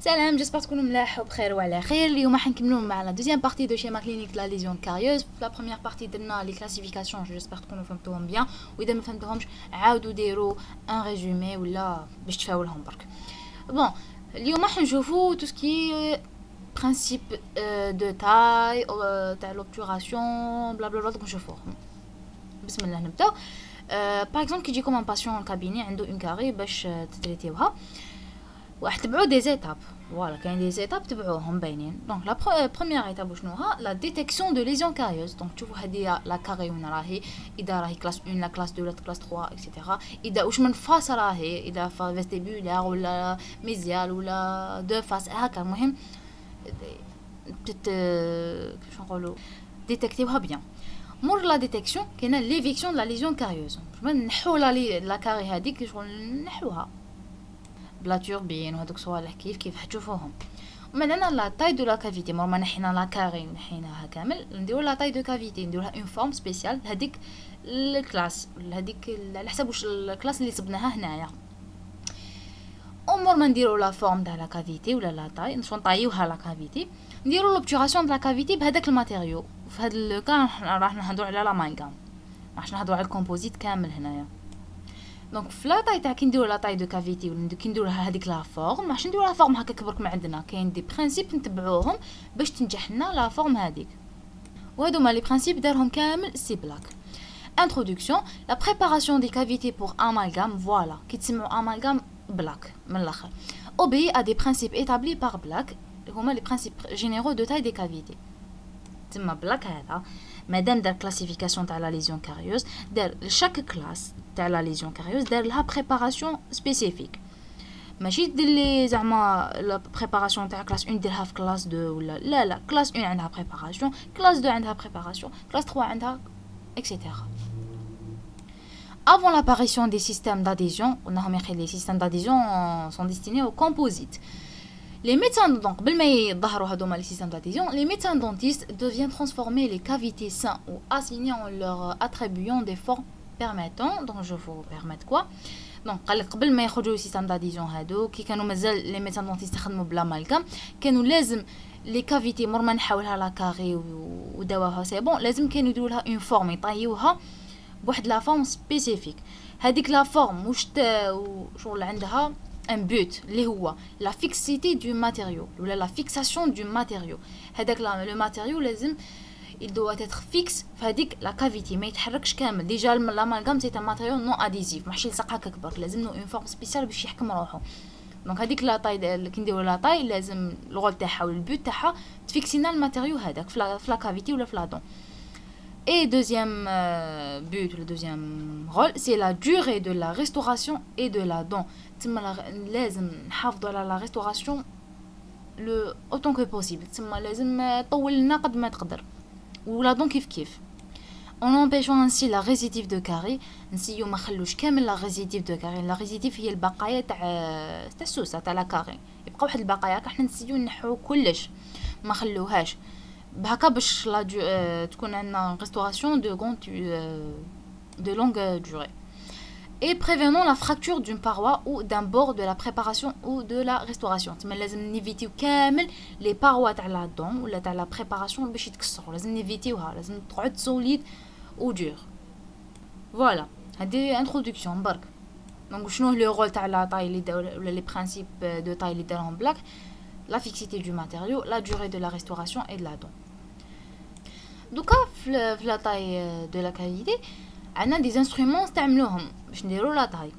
Salam, j'espère que vous allez بخير وعلى خير. اليوم راح نكملوا مع la deuxième partie de schéma clinique de la lésion carieuse. La première partie درنا les classifications, j'espère تكونوا فهمتوهم bien. واذا ما فهمتوهمش عاودوا ديروا un résumé ولا باش تفاولهم برك. Bon, اليوم راح نشوفوا tout ce qui est principe de taille, تاع l'obturation, blablabla دوك نشوفوهم. بسم الله نبداو. Par exemple كي يجيكم un patient en cabinet عنده une carie باش تتريتيوها. واحد تبعوا دي زيتاب فوالا كاين دي زيتاب تبعوهم باينين دونك لا بروميير ايتاب شنوها لا ديتيكسيون دو ليزيون كاريوز دونك تشوفوا هذه لا كاري وين راهي اذا راهي كلاس 1 لا كلاس 2 لا كلاس 3 اكسيتيرا اذا واش من فاس راهي اذا فيستيبولار ولا ميزيال ولا دو فاس هكا المهم كيفاش نقولوا ديتيكتيوها بيان مور لا ديتيكسيون كاينه ليفيكسيون لا ليزيون كاريوز نحو لا كاري هذيك شغل نحوها بلا توربين وهذوك صوالح كيف حتشوفوهم ومن هنا لا تاي دو لا كافيتي مرما نحينا لا كاري ونحيناها كامل نديرو لا تاي دو كافيتي نديرو لها اون فورم سبيسيال هذيك الكلاس هذيك على حسب واش الكلاس اللي صبناها هنايا امور ما نديرو لا فورم تاع لا كافيتي ولا لا تاي نشو نطايوها لا كافيتي نديرو لوبتوراسيون تاع لا كافيتي بهذاك الماتيريو في هذا الكان راح نهضروا على لا مانغام راح نهضروا على الكومبوزيت كامل هنايا دونك في لا طاي تاع كي نديرو لا طاي دو كافيتي ولا كي نديرو لها هذيك لا فورم ماش نديرو لا فورم هكا كبرك ما عندنا كاين دي برينسيپ نتبعوهم باش تنجح لنا لا فورم هذيك وهادو ما لي برينسيپ دارهم كامل سي بلاك انتروداكسيون لا بريباراسيون دي كافيتي بور امالغام فوالا كي تسمعوا امالغام بلاك من الاخر اوبي ا دي برينسيپ établis par بلاك هما لي برينسيپ جينيرaux دو تاي دي كافيتي تما بلاك هذا مادام دار كلاسيفيكاسيون تاع لا ليزيون كاريوز دار لشاك كلاس تاع لا ليزيون كاريوز دار لها بريباراسيون سبيسيفيك ماشي دير لي زعما لا بريباراسيون تاع كلاس 1 ديرها في كلاس 2 ولا لا كلاس 1 عندها بريباراسيون كلاس 2 عندها بريباراسيون كلاس 3 عندها اكسيتيرا Avant l'apparition des systèmes d'adhésion, les systèmes d'adhésion sont destinés aux composites. Les médecins donc les systèmes d'adhésion, les médecins dentistes deviennent transformer les cavités saines ou assignées en leur attribuant des formes permettant donc je vous permettre quoi donc قبل ما يخرجوا système d'adhésion هادو كي كانوا مازال les médecins dentistes يخدموا بلا مالكم كانوا لازم les cavités مور ما نحاولها لا كاري ودواها سي بون لازم كانوا يديروا لها une forme يطيوها بواحد لا فورم سبيسيفيك هذيك لا فورم واش شغل عندها un but اللي هو la fixité du matériau ولا la fixation du matériau هذاك le matériau لازم il doit être fixe فهذيك la cavité ما يتحركش كامل ديجا l'amalgame c'est un matériau non adhésif ماشي يلصق هكا كبر لازم له une forme spéciale باش يحكم روحه دونك هذيك لا طاي كي نديروا لا طاي لازم الغول تاعها والبوت تاعها تفيكسينا الماتيريو هذاك في la cavité ولا في la dent. Et deuxième but, le deuxième rôle, c'est la durée de la restauration et de la dent. لازم نحافظوا على la restauration le autant que possible. لازم طول لنا قد ما تقدر. ولا دون كيف. En empêchant ainsi la récidive de carie, نسيو ما خلوش كامل la récidive de carie. La récidive هي البقايا تاع السوسه تاع la carie. يبقى واحد البقايا احنا نسيو نحو كلش ما خلوهاش. بهكا باش تكون عندنا restauration de longue durée et prévenons la fracture d'une paroi ou d'un bord de la préparation ou de la restauration تما لازم نيفيتيو كامل لي باروا تاع لا دون ولا تاع لا بريباراسيون باش يتكسروا لازم نيفيتيوها لازم تقعد سوليد و دور فوالا هذه انتروداكسيون برك دونك شنو لو رول تاع لا طاي اللي ولا لي برينسيپ دو طاي اللي دارهم بلاك la fixité du matériau la durée de la restauration et de la dent دوكا في لا طاي دو لا كاليتي عندنا دي انسترومون نستعملوهم باش نديرو لا طاي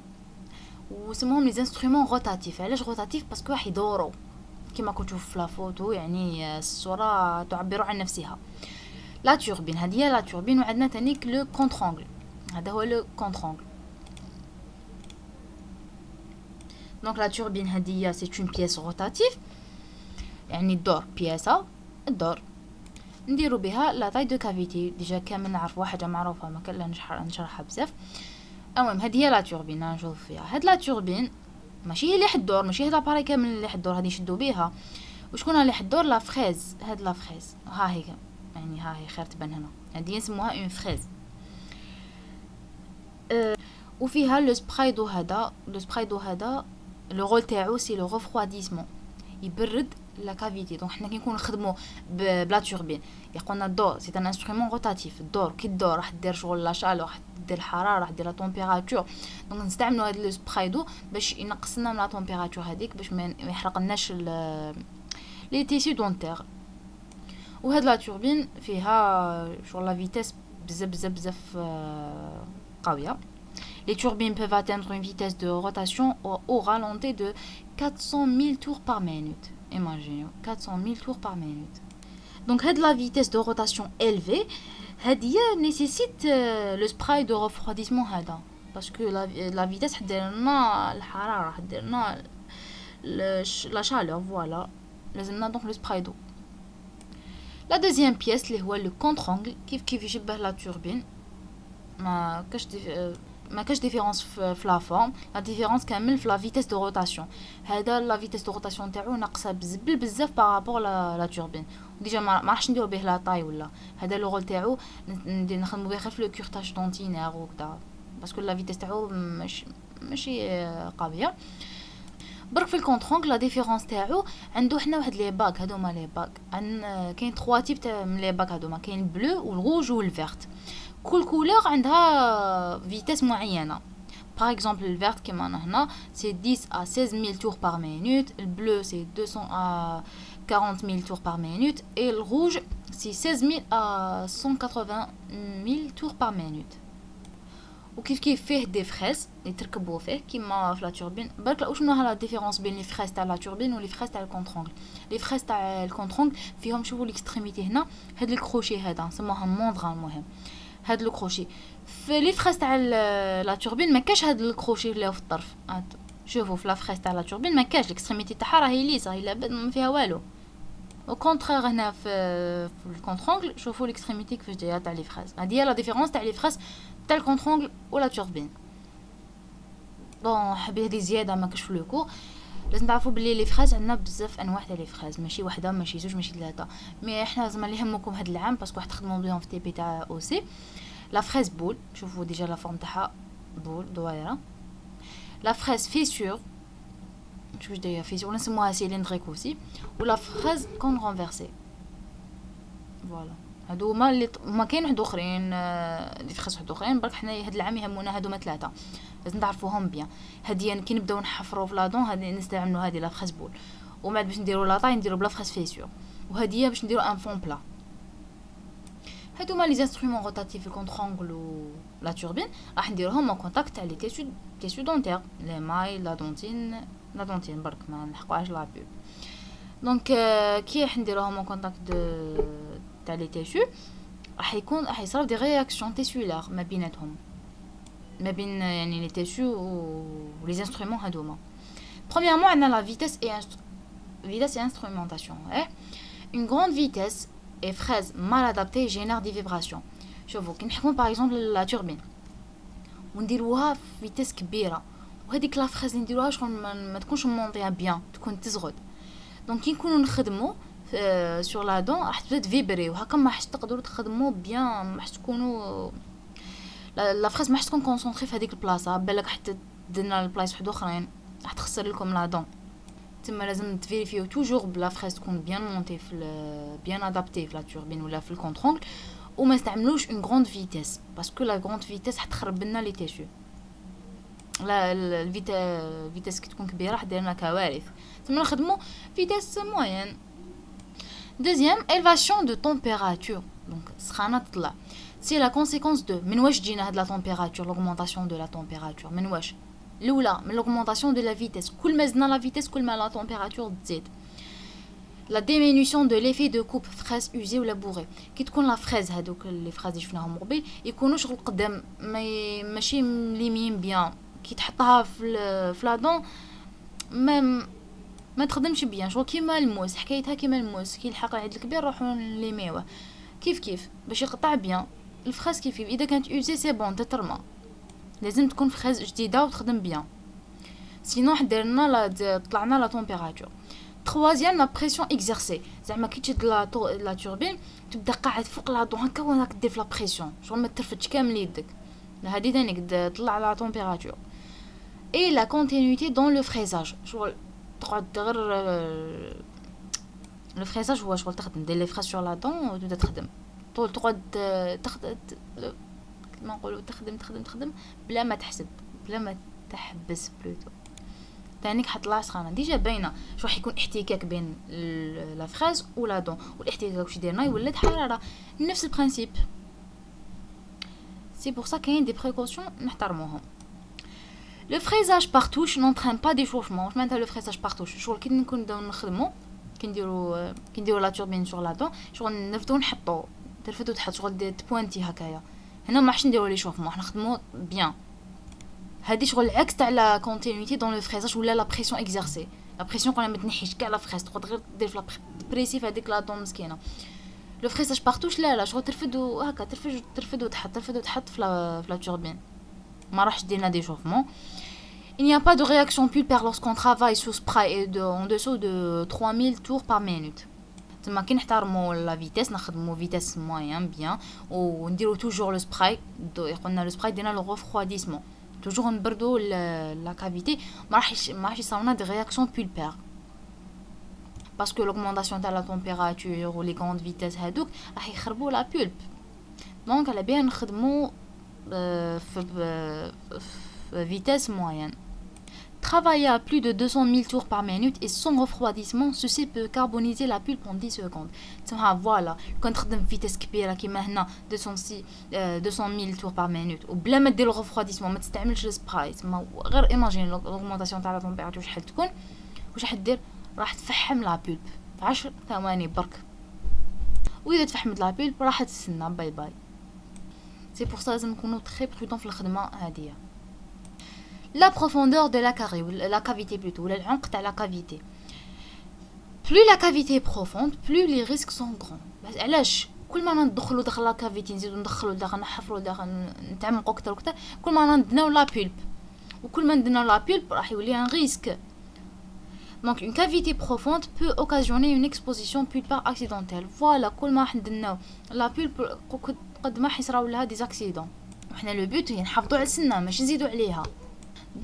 وسموهم لي انسترومون روتاتيف علاش روتاتيف باسكو راح يدوروا كيما كنتو في لا فوتو يعني الصوره تعبر عن نفسها لا توربين هذه هي لا توربين وعندنا تانيك لو كونترونغل هذا هو لو كونترونغل دونك لا توربين هذه سي اون بيس روتاتيف يعني الدور بياسه الدور نديرو بها لا طاي دو كافيتي ديجا كامل نعرفوا حاجه معروفه ما كان نشرحها بزاف المهم هذه هي لا توربين نشوف فيها هاد لا توربين ماشي هي اللي حدور ماشي هاد لاباري كامل اللي حدور هذه يشدوا بها وشكون اللي حدور لا فريز هاد لا فريز ها هي يعني ها هي خير تبان هنا هذه يسموها اون فريز وفيها لو سبراي دو هذا لو رول تاعو سي لو ريفرواديسمون يبرد لا كافيتي. دونك حنا كي نكونوا نخدموا بلا توربين يقولنا الدور سي ان انسترومون روتاتيف. الدور كي الدور راح دير شغل لا شالور، راح دير الحراره، راح دير لا تمبيراتور. دونك نستعملوا هذا لو سبراي دو باش ينقص لنا من لا تمبيراتور هذيك، باش ما يحرقناش لي تيسي دونتير. وهاد لا توربين فيها شغل لا فيتاس بزاف قويه. Les turbines peuvent atteindre une vitesse de rotation au ralenti de 400 000 tours par minute. Imaginez, 400 000 tours par minute. Donc, la vitesse de rotation élevée, nécessite le spray de refroidissement. Parce que la vitesse, la chaleur, voilà. Donc, le spray d'eau. La deuxième pièce, c'est le contre-angle, qui fait la turbine. ما كاش ديفيرونس في لا فورم. لا ديفيرونس كامل في لا فيتاس دو روتاسيون. هذا لا فيتاس دو روتاسيون تاعو ناقصه بزاف بارابور لا توربين. ديجا ما راحش نديرو به لا طاي ولا هذا لو رول تاعو نخدمو به غير في لو كورتاج دونتينير وكذا، باسكو لا فيتاس تاعو ماشي قويه. برك في الكونترونغ لا ديفيرونس تاعو عنده حنا واحد لي باك. هادوما لي باك كاين 3 تيب تاع من لي باك. هادوما كاين البلو والروج والفيرت. كل كولور عندها فيتاس معينه. باغ اكزومبل الفيرت كيما هنا سي 10 à 16000 tours par minute, le bleu c'est 200 à 40000 tours par minute et le rouge c'est 16000 à 180000 tours par minute. وكيف فيه دي فريز يتركبوا فيه كيما في لا توربين. برك شنو لا ديفيرونس بين لي فريز تاع لا توربين ولي فريز تاع الكونترونغ. لي فريز تاع الكونترونغ فيهم شوفوا ليكستريميتي هنا هاد الكروشي هذا سموها موندغا. المهم هاد الكروشي في لي فريز تاع لا توربين ما كاش هاد الكروشي اللي في الطرف. شوفوا في لا فريز تاع لا توربين ما كاش ليكستريميتي تاعها راهي ليسه، هي ما فيها والو. او كونترير هنا في الكونترونغ شوفوا ليكستريميتي كيفاش دايره تاع لي فريز. هادي هي لا ديفيرونس تاع لي فريز تاع الكونترونغ ولا توربين. بون حبيت هذه زياده ما كاش في لو كور. لازم تعرفوا بلي لي فريز عندنا بزاف انواع تاع لي فريز، ماشي وحده ماشي زوج ماشي ثلاثه. مي احنا لازم اللي يهمكم هذا العام باسكو راح تخدموا بهم في تي بي تاع او سي. لا فريز بول شوفوا ديجا لا فورم تاعها بول دوائره. لا فريز فيسور شوف واش دايره فيسور نسموها سيليندريك اوسي. ولا فريز كون رونفيرسي. فوالا هادو ما كاين واحد اخرين اللي فريز واحد اخرين. برك حنا هاد العام يهمونا هادو ثلاثه لازم تعرفوهم بيان. هادي كي نبداو نحفروا في لادون هادي نستعملوا هادي لا فريز بول. ومن باش نديروا لا طاي نديروا بلا فريز فيسور. وهادي باش نديروا ان فون بلا. هادوما لي انسترومون روتاتيف الكونترونغل و لا توربين راح نديروهم اون كونتاكت تاع لي تيسو دونتير لي ماي لا دونتين برك ما نحقوهاش لا بوب. دونك كي راح نديروهم اون كونتاكت تاع لي تيسو راح يصراو دي رياكسيون تيسولار ما بيناتهم، ما بين يعني لي تيسو و لي انسترومون هادوما. premièrement عندنا لا فيتاس et instrumentation. Une grande vitesse et fraise mal adaptée génère des vibrations. شوفوا كي نحكموا باغ اكزومبل لا توربين ونديروها في فيتاس كبيره وهذيك لا فريز اللي نديروها شغل ما تكونش مونطيها بيان، تكون تزغد. دونك كي نكونوا نخدموا سور لا دون راح تبدا تفيبري وهكا ما حش تقدروا تخدموا بيان، ما حش تكونوا لا فريز ما حش تكون كونسونطري في هذيك البلاصه. بالك حتى درنا البلايص واحد اخرين راح تخسر لكم لا دون. تما لازم تفيريفيو توجور بلا فريز تكون بيان مونتي في بيان ادابتي في لا توربين ولا في الكونترونغ. وما نستعملوش اون غروند فيتاس باسكو لا غروند فيتاس حتخرب لنا لي تيسو. لا الفيتاس كي تكون كبيره حدير لنا كوارث. تما نخدموا فيتاس موين. دوزيام élévation de température. دونك سخانه تطلع سي لا كونسيكونس دو من واش جينا هاد لا température l'augmentation de la température. من واش الاولى من l'augmentation de la vitesse. كل ما زدنا لا فيتاس كل ما لا température تزيد. la diminution de l'effet de coupe fraise usée ou labourée. كي تكون لا فريز هذوك لي فريز اللي شفناهم قبيل يكونوا شغل قدام ماشي مليمين بيان. كي تحطها في لا دون ما تخدمش بيان شغل كيما الموس. حكايتها كيما الموس كي الحق العيد الكبير نروحوا نليميوه كيف باش يقطع بيان الفريز. كيف اذا كانت اوزي سي بون تترمى. لازم تكون فريز جديده وتخدم بيان سينو حدرنا لا طلعنا لا تمبيراتور. troisième la pression exercée. زعما كي تشد لا توربين تبدا قاعد فوق لا دون هكا وراك دير في لا بريسيون شغل ما ترفدش كامل يدك. هذه ثاني تطلع لا تمبيراتور. et la continuité dans le fraisage شغل تقعد غير لو فريزاج هو شغل تخدم دير لي فريز سور لا دون وتبدا تخدم طول تقعد كما نقولوا تخدم بلا ما تحسب بلا ما تحبس بلوتو. تانيك حطلع سخانه ديجا باينه شو راح يكون احتكاك بين لا فريز ولا دون، والاحتكاك واش يديرنا يولد حراره، نفس البرانسيپ. سي بور سا كاين دي بريكوسيون نحترموهم. لو فريزاج بار توش نونطرين با دي شوفمون. واش معناتها لو فريزاج بار توش؟ شغل كي نكونو نخدمو كي نديرو لا توربين سور لا دون، شغل نرفدو نحطو ترفدو تحط شغل تبوانتي هكايا. هنا ما حش نديرو لي شوفمون، حنا نخدمو بيان. هادي شغل العكس تاع لا كونتينيتي دون لو فريزاج ولا لا بريسيون اكزيرسي. لا بريسيون قلنا ما تنحيش كاع لا فريز، تقعد غير دير في لا بريسي في هذيك لا دون مسكينه. لو فريزاج بارتوش لا شغل ترفدو هكا ترفدو تحط في لا توربين، ما راحش ديرنا دي شوفمون. Il n'y a pas de réaction pulpaire lorsqu'on travaille sous spray et en dessous de 3000 tours par minute. تما كي نحترموا لا فيتاس نخدموا فيتاس موين بيان ونديروا توجور لو سبراي. قلنا لو سبراي دينا لو ريفرويديسمون توجور نبردوا لا كافيتي، ما راحش يصاوبنا دي رياكسيون بولبير باسكو لوغمونداسيون تاع لا تمبيراتور و لي غروند فيتاس هادوك راح يخربوا لا بولب. دونك على بيان نخدموا في vitesse moyenne. Travailler à plus de 200 000 tours par minute et sans refroidissement, ceci peut carboniser la pulpe en 10 secondes. تسمى فوالا كون تخدم فيتاس كبيره كيما هنا 200 000 tours par minute وبلا ما دير الريفرويديسمون، ما تستعملش السبراي، تسمى غير ايماجين لوغمونطاسيون تاع لا تمبيراتور شحال تكون، واش راح دير؟ راح تفحم لا بولب في 10 ثواني برك. واذا تفحمت لا بولب راح تستنى باي باي. سي بور سا لازم نكونوا تري برودون في الخدمه هاديه. La profondeur de la cavité plutôt, ou العمق تاع la cavité. Plus la cavité est profonde, plus les risques sont grands. بس علاش كل ما ندخلوا داخل لا كافيتي نزيدو ندخلوا داخل نحفروا داخل نتعمقوا اكثر وكثر، كل ما ندناو لا بولب، وكل ما ندناو لا بولب راح يولي ان ريسك. Donc une cavité profonde peut occasionner une exposition pulpaire accidentelle. Voilà, كل ما ندناو لا بولب قد ما حيصراو لها دي اكسيدون. وحنا لو بوت هي نحافظوا على السنه ماشي نزيدو عليها.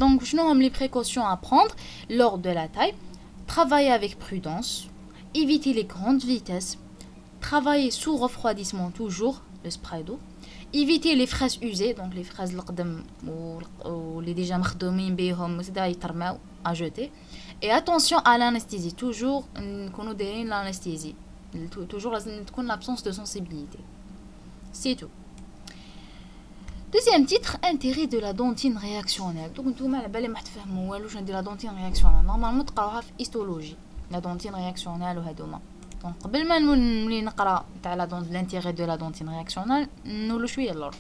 Donc, je nomme les précautions à prendre lors de la taille. Travailler avec prudence, éviter les grandes vitesses, travailler sous refroidissement toujours, le spray d'eau, éviter les fraises usées, donc les fraises ou les déjà مخدومين بيهم وكذا يترماو à jeter. Et attention à l'anesthésie, toujours نكونوا دايرين l'anesthésie, toujours لازم تكون l'absence de sensibilité. C'est tout. Deuxième titre, intérêt de la dentine réactionnelle. Donc نتوما على بالي ما تفهموا والو شنو ندير لا دونتين رياكسيونيل. نورمالمون تقراوها في هيستولوجي لا دونتين رياكسيونيل وهذوما. دونك قبل ما نولي نقرا تاع لا دونت لانتيغي دو لا دونتين رياكسيونيل نولو شويه اللور.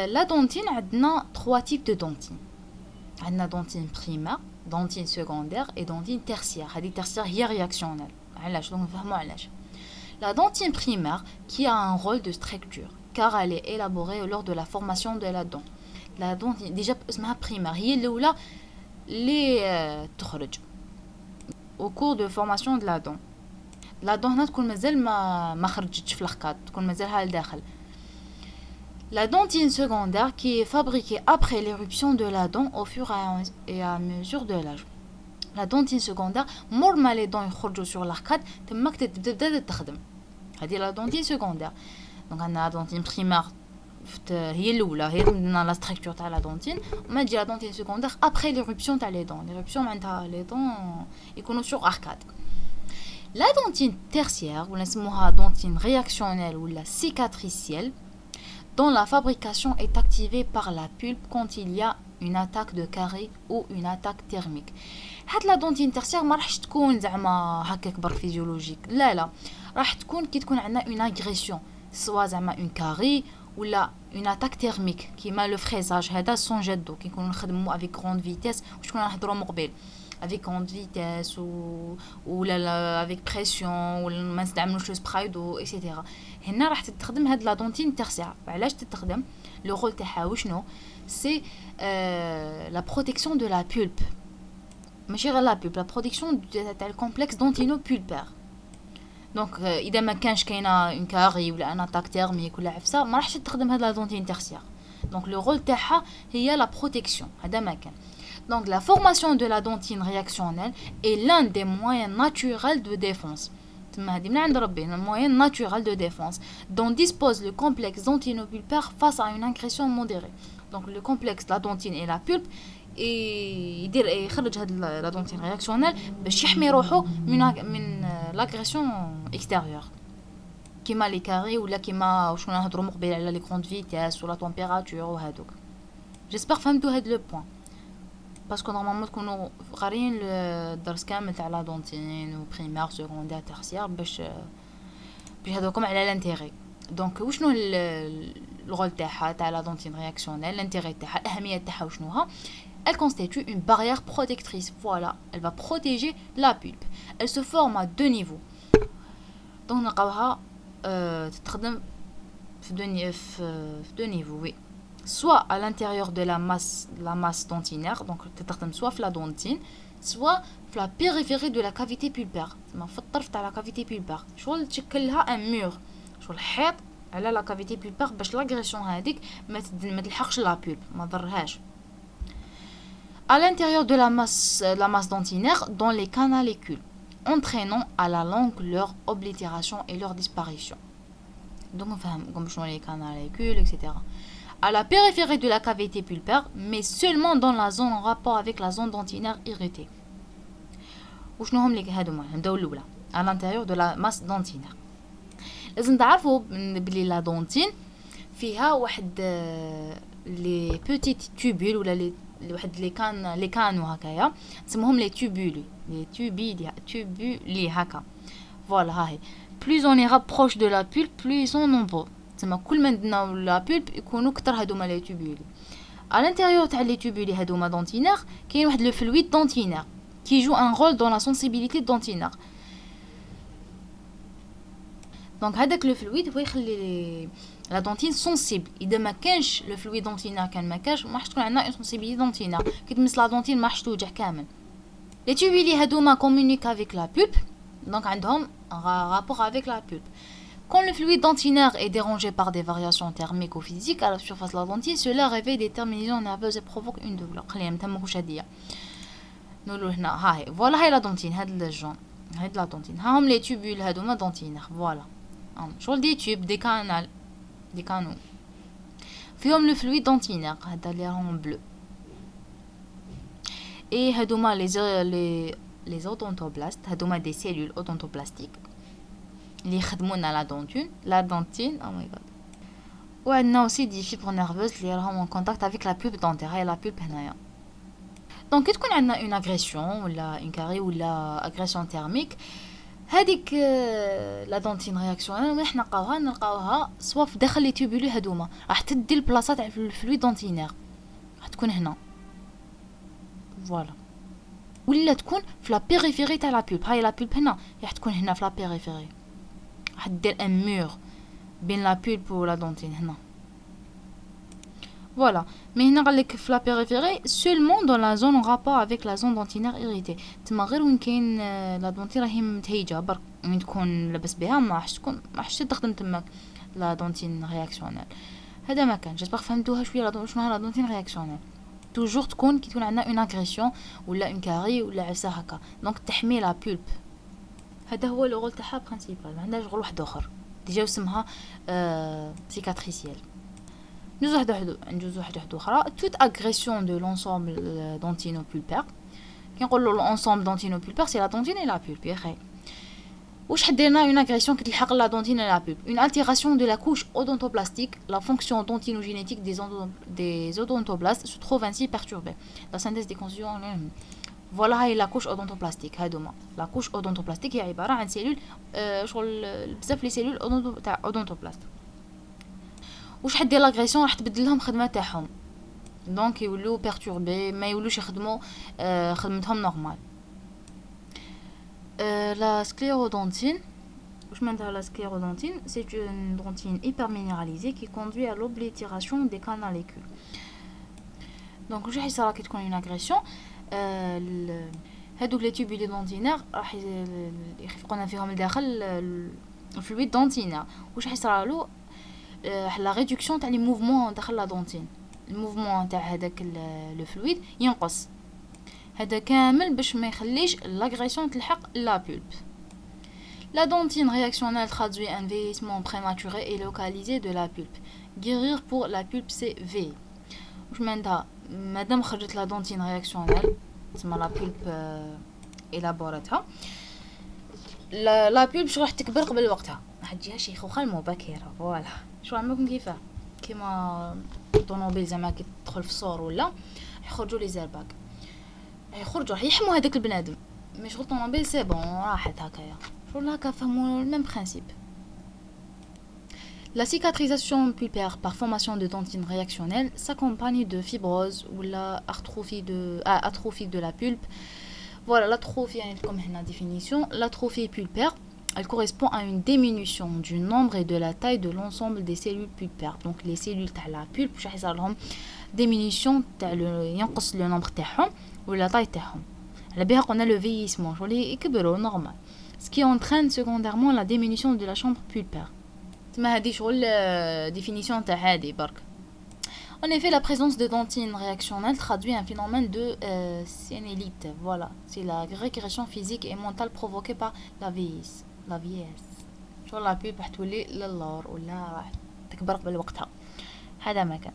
لا دونتين عندنا 3 تيب دو دونتين. عندنا دونتين بريمير، دونتين سكوندير اي دونتين تيرسيير. هذه تيرسيير هي رياكسيونيل. علاش؟ دونك نفهموا علاش. La dentine primaire qui a un rôle de structure car elle est élaborée lors de la formation de la dent. La dentine déjà اسمها primaire هي الأولى اللي تخرج au cours de formation de la dent. La dent هنا تكون مازال ما خرجتش في الخكات، تكون مازالها لداخل. La dentine secondaire qui est fabriquée après l'éruption de la dent au fur et à mesure de l'âge. La dentine secondaire مور ما لي دون يخرجوا sur l'arcade تماك تبدا تخدم. هذه لا دونتين سكوندير. دونك عندنا لا دونتين بريمير هي الاولى، هي عندنا لا ستركتور تاع لا دونتين، وما تجي لا دونتين سكوندير ابري ليرuption تاع لي دون. ليرuption معناتها لي دون يكونوا sur arcade. لا دونتين تيرسيير ولا نسموها دونتين رياكسيونيل ولا cicatricielle dont la fabrication est activée par la pulpe quand il y a une attaque de carie ou une attaque thermique. هاد لا دونتين تيرسيير ما راحش تكون زعما هكاك برك فيزيولوجيك، لا راح تكون كي تكون عندنا اون اغريسيون سوا زعما اون كاري ولا اون اتاك تيرميك كيما لو فريزاج. هذا سون جدو كي نكونوا نخدموا افيك غروند فيتاس واش كنا نهضروا مقبل افيك غروند فيتاس ولا افيك بريسيون ولا ما نستعملوش لو سبراي دو ايتترا. هنا راح تستخدم هاد لا دونتين تيرسيير. علاش تستخدم؟ لو رول تاعها وشنو؟ سي لا بروتيكسيون دو لا بولب، ماشي غير لا بولب، لا بروتيكسيون تاع الكومبلكس دونتينو بولبير. دونك اذا ما كانش كاينه اون كاري ولا ان اتاك تيرميك ولا عفسه ما راحش تخدم هاد لا دونتين تيرسيير. دونك لو رول تاعها هي لا بروتيكسيون، هذا ما كان. Donc la formation de la dentine réactionnelle est l'un des moyens naturels de défense. Un moyen naturel de défense dont dispose le complexe dentinopulpaire face à une agression modérée. Donc le complexe de la dentine et la pulpe يخرج هاد la dentine réactionnelle باش يحمي روحو من l'agression extérieure كيما لي كاري ولا كيما واش نهضروا مقبل على لي كروند فيتاس ولا تمبيراتور وهادوك. جيسبر فهمتوا هاد لو بوين باسكو نورمالمون تكونوا قاريين الدرس كامل تاع لا دونتين و بريمير سكوندير تيرسيير باش هذوكم على لانتيغي. دونك وشنو الرول تاعها تاع لا دونتين رياكسيونيل لانتيغي تاعها الاهميه تاعها وشنوها. Elle constitue une barrière protectrice. Voilà, elle va protéger la pulpe. Elle se forme à deux niveaux. Donc نلقاوها تتخدم في deux niveaux, oui. Soit à l'intérieur de la masse dentinaire, donc تتخدم soit في la dentine, soit في la périphérie de la cavité pulpaire. تما في الطرف تاع la cavité pulpaire. شغل تشكلها un mur. شغل حيط على la cavité pulpaire باش لاغريسيون هذيك ما تلحقش la pulpe, ما ضرهاش. À l'intérieur de la masse dentinaire, dans les canalécules, entraînant à la longue leur oblitération et leur disparition. Donc, on fait comme les canalécules, etc. À la périphérie de la cavité pulpaire, mais seulement dans la zone en rapport avec la zone dentinaire irritée. À l'intérieur de la masse dentinaire. لازم تعرفوا بلي لا دونتين فيها واحد لي بوتيت تيوبول ولا واحد لي كانو هكايا نسموهم لي تيوبولي هكا. فوالا هاهي بلوز اون رابروش دو لا بولب بلوز اون نومبرو. تسمى كل ما ندناو لا بولب يكونوا كتر هادوما لي تيوبولي. على الانتيريور تاع لي تيوبولي هادوما دونتينير كاين واحد لو فلويد دونتينير كي جو ان رول دون لا سونسيبيليتي دونتينير. دونك هذاك لو فلويد هو يخلي لا دونتين سونسيبل. اذا ما كانش لو فلويد دونتينير كان ما كانش ما راح تكون عندنا اون سونسيبيليتي دونتينير كي تمس لا دونتين ما راحش توجع كامل. لي تيوبولي هادوما كومونيك افيك لا بولب دونك عندهم رابور افيك لا بولب. Quand le fluide dentinaire est dérangé par des variations thermiques ou physiques à la surface de la dentine, cela réveille des terminaisons nerveuses et provoque une douleur. خلينا نتمكوش هادية نقولوا هنا هاي فوالا هاي لا دونتين هاد الجون هاد لا دونتين ها هم لي تيوبول هادوما دونتينير فوالا شغل دي تيوب دي كانال دي كانو فيهم لو فلويد دونتينير هذا اللي راهم بلو. اي هادوما لي اودونتوبلاست هادوما دي سيلول اودونتوبلاستيك اللي يخدمونا لا دونتين او ماي جاد. وعندنا اوسي دي فيبر نيرفوز اللي راهم اون كونتاكت افيك لا بولب دونتير. هاي لا بولب هنايا. دونك كي تكون عندنا اون اغريسيون ولا اون كاري ولا اغريسيون تيرميك هذيك لا دونتين رياكسيون وين نلقاوها سوا في داخل لي تيوبولي هادوما راح تدي البلاصه تاع الفلويد دونتينير راح تكون هنا فوالا ولا تكون في لا بيريفيري تاع لا بولب. هاي لا بولب هنا راح تكون هنا في لا بيريفيري راح دير ان مور بين لا بولب و لا دونتين هنا فوالا. مي هنا قالك في لا بيريفيري سولمون دون لا زون ان رابور افيك لا زون دونتينير ايريتي. تما غير وين كاين لا دونتين راهي متهيجه برك وين تكون لاباس بها ما راحش تخدم تماك لا دونتين رياكسيونيل. هذا ما كان جيسبر فهمتوها شويه شنو لا دونتين رياكسيونيل. توجور تكون كي تكون عندنا اون اغريسيون ولا اون كاري ولا عفسه هكا دونك تحمي لا بولب. هذا هو لو رول تاعها برينسيبال ما عندهاش غير واحد اخر ديجا اسمها سيكاتريسيال. نجوز واحد اخرى toute agression de l'ensemble dentinopulpaire. كي نقولوا l'ensemble dentinopulpaire c'est la dentine et la pulpe يا خي. واش حدينا une agression كتلحق la dentine et la pulpe. Une altération de la couche odontoplastique, la fonction dentinogénétique des odontoblastes se trouve ainsi perturbée. La synthèse des constituants فوالا هاي لا كوش اودونتوبلاستيك هادوما. لا كوش اودونتوبلاستيك هي عباره عن سيلول شغل بزاف لي سيلول تاع اودونتوبلاست. واش حدير لاغريسيون راح تبدل لهم خدمه تاعهم دونك يولوا بيرتوربي ما يولوش يخدموا خدمتهم نورمال. لا سكليرودونتين واش معناتها لا سكليرودونتين سي اون دونتين hyperminéralisée qui conduit à l'oblitération des canalécules. دونك واش يصرا كي تكون اون اغريسيون هادوك لي تيوبولي دونتينير راح يخفقونا فيهم لداخل الفلويد دونتينير. واش يصرالو لا ريدكسيون تاع لي موفمون داخل لا دونتين. الموفمون تاع هذاك لو فلويد ينقص هذا كامل باش ما يخليش لاغريسيون تلحق لا بولب. La dentine réactionnelle traduit un vieillissement prématuré et localisé de la pulpe. Guérir pour la pulpe, c'est V. Je m'entends, madame خرجت la dentine réactionnelle, c'est la pulpe élaboratها. La pulpe شو راح تكبر قبل وقتها. حتجيها شيخوخة المبكرة، فوالا. شو عملكم كيفاه؟ كيما طونوبيل زعما كي تدخل في الصور ولا يخرجوا لي زيرباك. يخرجوا راح يحموا هذاك البنادم. مي شغل طونوبيل سي بون راحت هكايا. Là, le même principe. La cicatrisation pulpaire par formation de dentine réactionnelle s'accompagne de fibrose ou atrophie de la pulpe. Voilà, l'atrophie, comme la définition, l'atrophie pulpaire, elle correspond à une diminution du nombre et de la taille de l'ensemble des cellules pulpaires. Donc les cellules de la pulpe, diminution le nombre ou la taille تاعهم. على بها قلنا le vieillissement, يكبروا normal. Ce qui entraîne secondairement la diminution de la chambre pulpaire. تما هذه شغل définition تاع هذه برك. En effet, la présence de dentine réactionnelle traduit un phénomène de sénilite. Voilà, c'est la régression physique et mentale provoquée par la vieillesse. La vieillesse. شغل la pulpe راح تولي للور ولا راح تكبر قبل وقتها. هذا ما كان.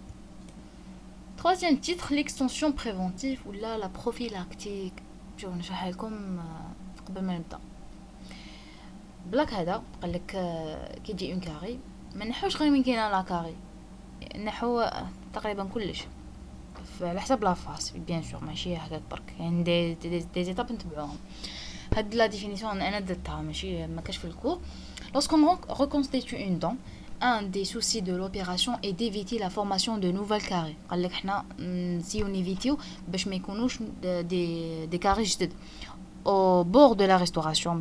Troisième titre, l'extension préventive ou la prophylactique. شوفوا نشرح لكم قبل ما نبدا. بلاك هذا قال لك كي تجي اون كاري ما نحوش غير من كاينه لا كاري، نحو تقريبا كلش على حسب لا فاس بيان سور ماشي هكاك برك، يعني دي زيتاب نتبعوهم. هاد لا ديفينيسيون انا درتها ماشي ما كاش في الكور. lorsqu'on reconstitue une dent, un des soucis de l'opération est d'éviter la formation de nouvelles caries. قال لك حنا نسيو نيفيتيو باش ما يكونوش دي كاري جدد au bord de la restauration,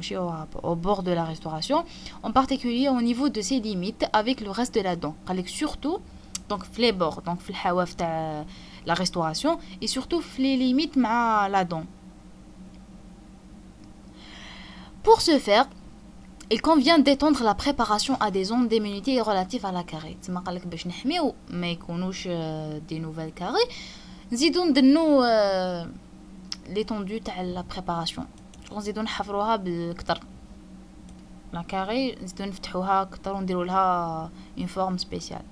au bord de la restauration, en particulier au niveau de ses limites avec le reste de la dent. Surtout, donc les bords, donc la restauration, et surtout les limites avec la dent. Pour ce faire, il convient d'étendre la préparation à des zones d'immunité relatives à la carie. تما قال لك باش نحميو ما يكونوش des nouvelles caries. نزيدو ندنو l'étendue تاع la préparation. نزيدو نحفروها بالكتر لا كاري، نزيدو نفتحوها كتر ونديرو لها une forme spéciale.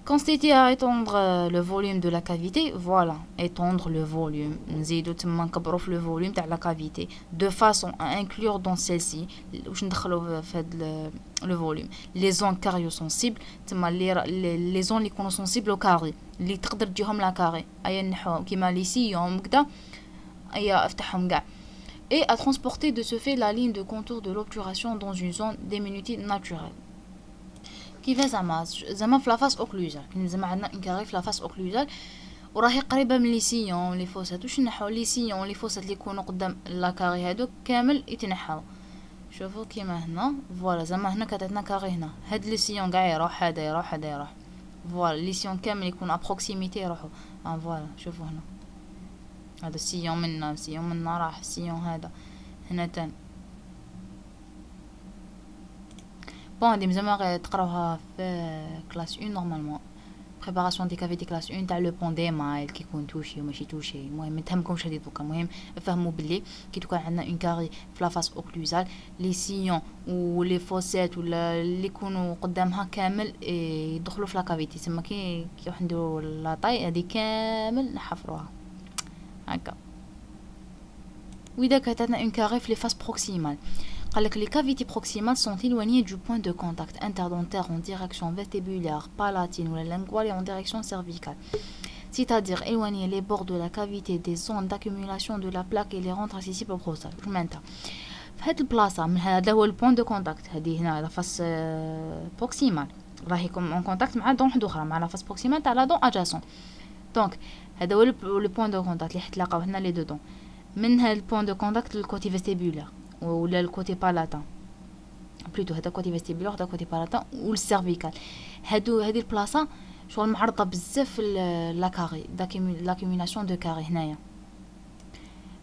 Constituer à étendre le volume de la cavité, voilà, étendre le volume. نزيدو تما نكبرو في le volume تاع la cavité de façon à inclure dans celle-ci واش ندخلو في هاد le volume les zones cariosensibles تما les zones اللي يكونوا sensibles au carré اللي تقدر تجيهم لا كاري، ايا نحوهم كيما لي سيوم كدا، ايا افتحهم كاع. et à transporter de ce fait la ligne de contour de l'obturation dans une zone d'immunité naturelle. كيف زعما في لافاس اوكلوزال، كاين زعما عندنا ان كاري في لافاس اوكلوزال وراهي قريبه من لي سيون لي فوسات، واش نحاو لي سيون لي فوسات اللي يكونوا قدام لا كاري هادوك كامل يتنحاو. شوفوا كيما هنا فوالا زعما هنا كتعطينا كاري، هنا هاد لي سيون كاع يروح، هذا يروح، هذا يروح، فوالا لي سيون كامل يكونوا ابروكسيميتي يروحوا. فوالا شوفوا هنا هذا السيون منا، السيون منا راح، السيون هذا هنا تاني. بون دي زعما تقراوها في كلاس 1 نورمالمون، بريباراسيون دي كافيتي كلاس 1 تاع لو بون دي مايل كيكون توشي وماشي توشي. المهم ما تهمكمش هذه دوكا، المهم فهموا بلي كي تكون عندنا اون كاري في لافاس اوكلوزال لي سيون ولي فوسيت ولا اللي يكونوا قدامها كامل يدخلوا في لا كافيتي، تما كي راح نديروا لا طاي هذه كامل نحفروها هكا. واذا كانت عندنا اون كاري في لي فاس بروكسيمال قال لك les cavités proximales sont éloignées du point de contact interdentaire en direction vestibulaire, palatine ou la linguale et en direction cervicale. C'est-à-dire éloigner les bords de la cavité des zones d'accumulation de la plaque et les rendre accessibles au brossage. فهمتها في هاد البلاصه، من هذا هو البوين دو كونتاكت. هذه هنا لا فاس بروكسيمال راهي كوم اون كونتاكت مع دون واحده اخرى، مع لا فاس بروكسيمال تاع لا دون ادجاسون. دونك هذا هو لو بوين دو كونتاكت اللي حتلاقاو هنا لي دو دون. من هاد البوين دو كونتاكت للكوتي فيستيبولار ولا الكوتي بالاتان، بلوتو هذا كوتي فيستيبولار هذا كوتي بالاتان والسيرفيكال. هادو هذه البلاصه شغل معرضه بزاف لا كاري لاكيميناسيون دو كاري هنايا.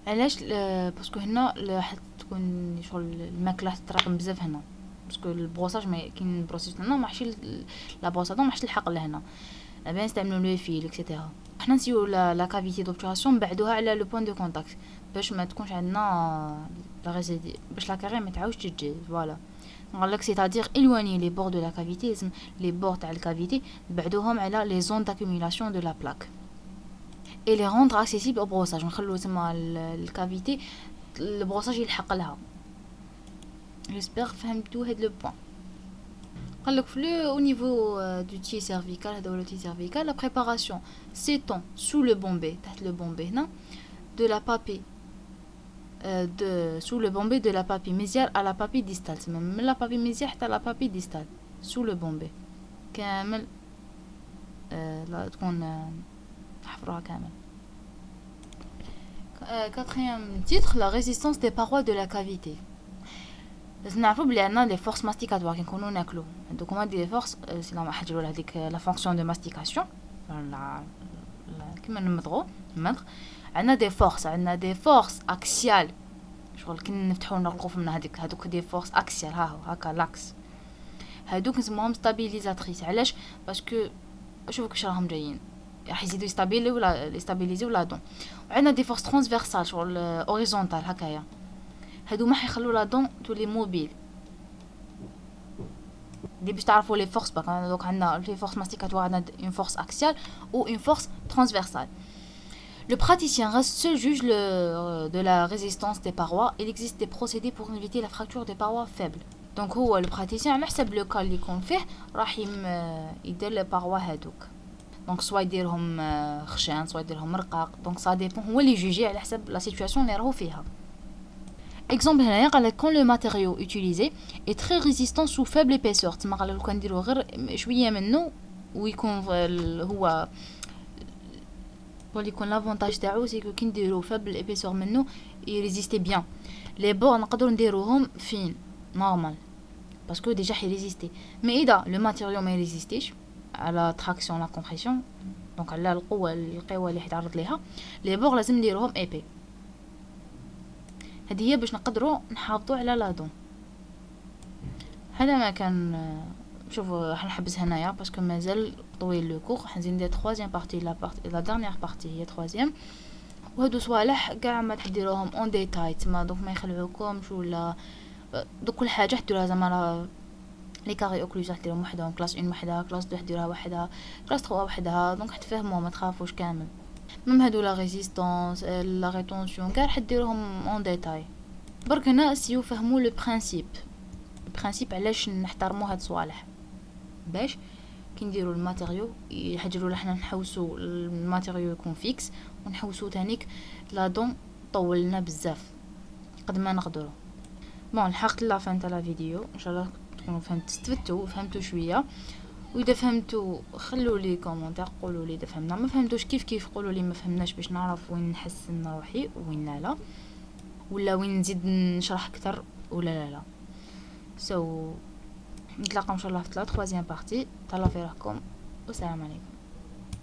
علاش؟ باسكو هنا راح تكون شغل الماكله تراكم بزاف هنا، باسكو البروساج ما كاين بروسيس هنا ماحش لا بروسادون ماحش تلحق لهنا. بين نستعملوا لو فيل اكسيتيرا. حنا نسيو لا كافيتي دوبتوراسيون نبعدوها على لو بوين دو كونتاكت باش ما تكونش عندنا لا ريزيدي، باش لا كاري ما تعاودش تجي. فوالا نقول لك سيتادير éloigner les bords de la cavité، لازم لي بور تاع الكافيتي نبعدوهم على لي زون d'accumulation de la plaque et les rendre accessibles au brossage. نخلو تما الكافيتي البروساج يلحق لها. j'espère فهمتوا هاد لو بوين. قال لك au niveau du tiers cervical، هذا هو لو tiers cervical. la préparation s'étend sous le bombé، تحت le bombé هنا de la papille sous le bombé de la papille mésiale à la papille distale، من la papille mésiale حتى la papille distale sous le bombé كامل. لا تكون تحفروها كامل. quatrième titre، la résistance des parois de la cavité. لازم نعرفوا بلي عندنا لي فورس ماستيكاتوار كي نكونوا ناكلو، هذوك هما دي فورس سي لا حاجه ولا هذيك لا فونكسيون دو ماستيكاسيون ولا كيما نمضغوا المضغ. عندنا دي فورس اكسيال، شغل كي نفتحوا نغلقوا فمنا هذوك دي فورس اكسيال، ها هو هكا لاكس. هذوك نسموهم ستابيليزاتريس. علاش؟ باسكو شوفوا كيش راهم جايين راح يزيدوا يستابيليزيو لا دون. وعندنا دي فورس ترانسفيرسال شغل اوريزونتال هكايا، هادو ما حيخلوا لا دون تولي موبيل. دي باش تعرفوا لي فورس بقى. دوك عندنا لي فورس ماستيكاتوار، عندنا اون فورس اكسيال ou une force transversale. Le praticien reste seul juge de la résistance des parois. Il existe des procédés pour éviter la fracture des parois faibles. Donc هو le praticien على حسب لو كال اللي يكون فيه راح يدير لي باروا هادوك. دونك سوا يديرهم خشان سوا يديرهم رقاق. دونك سا ديبون هو اللي يجوجي على حسب لا سيتوياسيون اللي راهو فيها. اكزومبل هنايا قال لك quand le matériau utilisé est très résistant sous faible épaisseur، تما قال لك نديرو غير شويه منه ويكون هو يكون لافونتاج تاعو سي كي نديرو فابل ايبيسور منه يريزيستي بيان. لي بور نقدروا نديروهم فين نورمال باسكو ديجا حيريزيستي. مي اذا لو ماتيريو ما يريزيستيش على تراكسيون لا كومبريسيون، دونك على القوه اللي حيتعرض ليها، لي بور لازم نديروهم ايبي. هذه هي باش نقدروا نحافظوا على لا دون. هذا ما كان. شوفوا راح نحبس هنايا باسكو مازال طويل لو كور. راح نزيد ندير 3 بارتي، لا دارنيير بارتي هي 3. وهادو صوالح كاع ما تديروهم اون ديتاي تما، دونك ما يخلعوكمش ولا دوك كل حاجه حديروها زعما لي كاري اوكلوزال ديروهم وحدهم، كلاس 1 وحدها، كلاس 2 ديروها وحدها، كلاس 3 وحدها. دونك تفهموا ما تخافوش كامل. ميم هادو لا ريزيستانس لا ريتونسيون كاع حديروهم اون ديتاي. برك هنا سيو فهموا لو برينسيپ علاش نحترموا هاد الصوالح. باش كي نديروا الماتيريو يحجروا لحنا نحوسوا الماتيريو يكون فيكس، ونحوسوا تانيك لا دون طولنا بزاف قد ما نقدروا. بون لحقت لا فان تاع لا فيديو، ان شاء الله تكونوا فهمتوا شويه. واذا فهمتوا خلوا لي كومونتير، قولوا لي اذا فهمنا. ما فهمتوش كيف قولوا لي ما فهمناش باش نعرف وين نحسن روحي وين لا، ولا وين نزيد نشرح اكثر ولا لا. نتلاقاو ان شاء الله في 3 بارتي. تهلاو في روحكم والسلام عليكم.